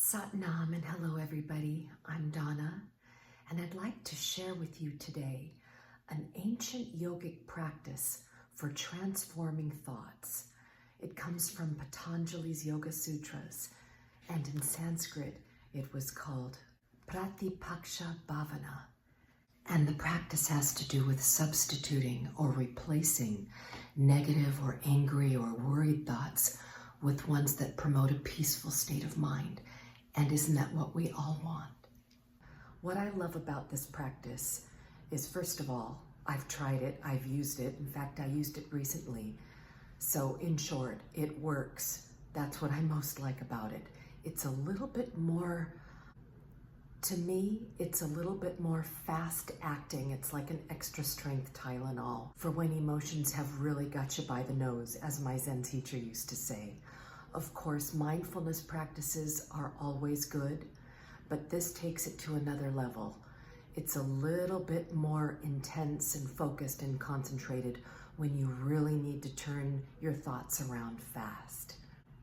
Satnam and hello everybody, I'm Donna and I'd like to share with you today an ancient yogic practice for transforming thoughts. It comes from Patanjali's Yoga Sutras and in Sanskrit it was called Pratipaksha Bhavana. And the practice has to do with substituting or replacing negative or angry or worried thoughts with ones that promote a peaceful state of mind. And isn't that what we all want? What I love about this practice is, first of all, I've tried it, I've used it. In fact, I used it recently. So in short, it works. That's what I most like about it. It's a little bit more, to me, it's a little bit more fast acting. It's like an extra strength Tylenol for when emotions have really got you by the nose, as my Zen teacher used to say. Of course, mindfulness practices are always good, but this takes it to another level. It's a little bit more intense and focused and concentrated when you really need to turn your thoughts around fast.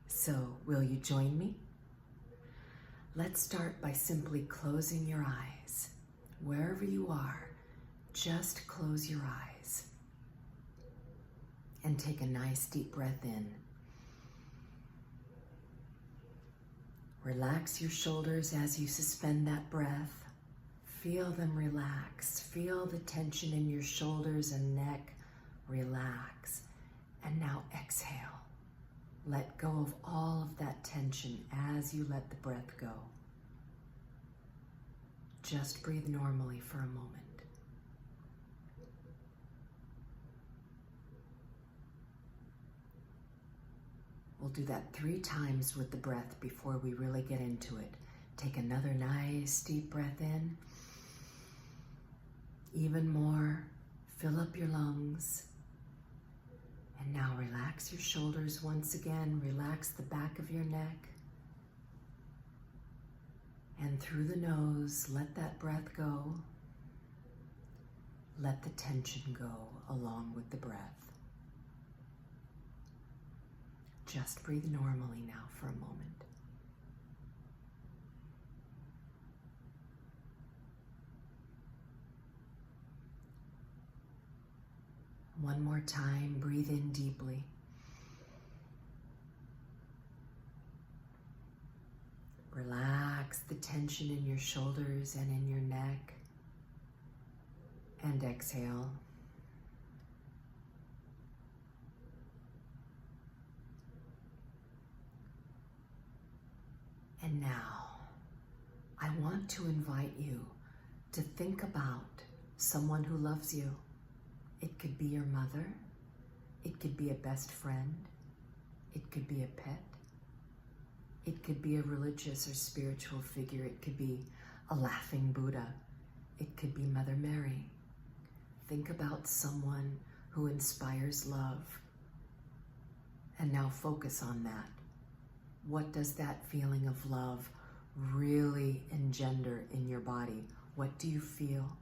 So, will you join me? Let's start by simply closing your eyes. Wherever you are, just close your eyes and take a nice deep breath in. Relax your shoulders as you suspend that breath. Feel them relax. Feel the tension in your shoulders and neck relax. And now exhale. Let go of all of that tension as you let the breath go. Just breathe normally for a moment. We'll do that 3 times with the breath before we really get into it. Take another nice deep breath in. Even more. Fill up your lungs. And now relax your shoulders once again. Relax the back of your neck. And through the nose, let that breath go. Let the tension go along with the breath. Just breathe normally now for a moment. One more time, breathe in deeply. Relax the tension in your shoulders and in your neck. And exhale. And now, I want to invite you to think about someone who loves you. It could be your mother. It could be a best friend. It could be a pet. It could be a religious or spiritual figure. It could be a laughing Buddha. It could be Mother Mary. Think about someone who inspires love. And now focus on that. What does that feeling of love really engender in your body? What do you feel?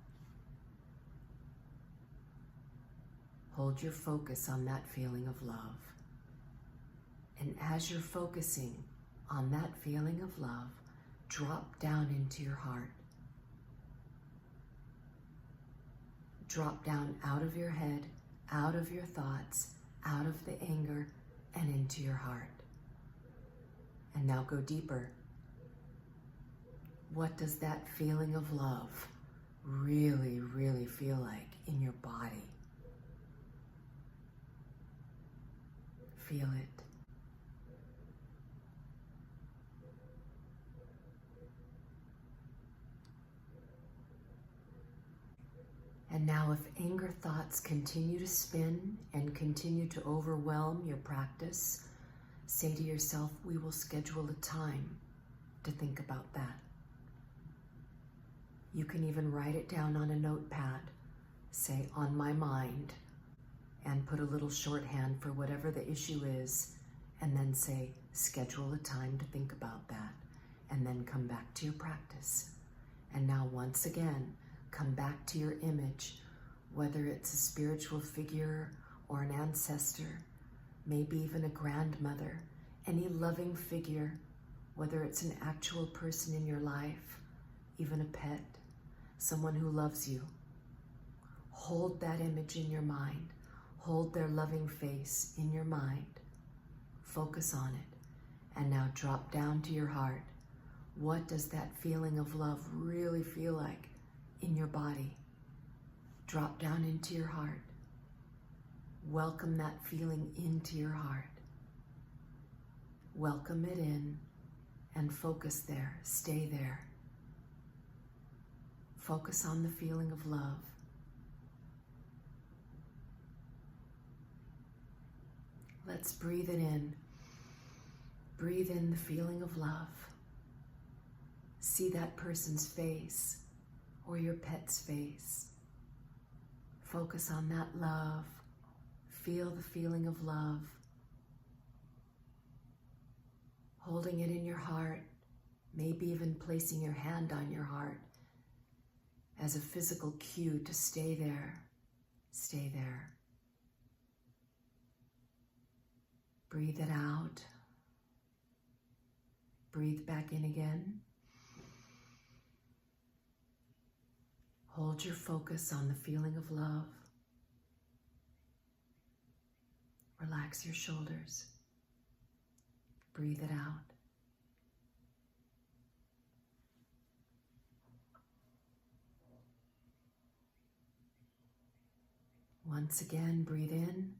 Hold your focus on that feeling of love. And as you're focusing on that feeling of love, drop down into your heart. Drop down out of your head, out of your thoughts, out of the anger, and into your heart. And now go deeper. What does that feeling of love really, really feel like in your body? Feel it. And now if anger thoughts continue to spin and continue to overwhelm your practice, say to yourself, we will schedule a time to think about that. You can even write it down on a notepad, say, on my mind, and put a little shorthand for whatever the issue is, and then say, schedule a time to think about that, and then come back to your practice. And now once again, come back to your image, whether it's a spiritual figure or an ancestor, maybe even a grandmother, any loving figure, whether it's an actual person in your life, even a pet, someone who loves you. Hold that image in your mind. Hold their loving face in your mind. Focus on it. And now drop down to your heart. What does that feeling of love really feel like in your body? Drop down into your heart. Welcome that feeling into your heart. Welcome it in and focus there. Stay there. Focus on the feeling of love. Let's breathe it in. Breathe in the feeling of love. See that person's face or your pet's face. Focus on that love. Feel the feeling of love. Holding it in your heart, maybe even placing your hand on your heart as a physical cue to stay there. Stay there. Breathe it out. Breathe back in again. Hold your focus on the feeling of love. Relax your shoulders. Breathe it out. Once again, breathe in.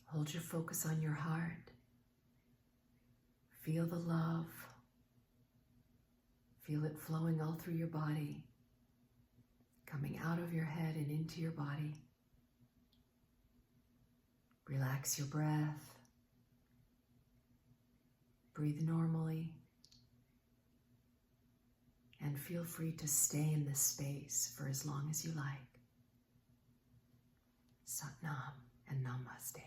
Hold your focus on your heart. Feel the love. Feel it flowing all through your body, coming out of your head and into your body. Relax your breath. Breathe normally. And feel free to stay in this space for as long as you like. Sat Nam and Namaste.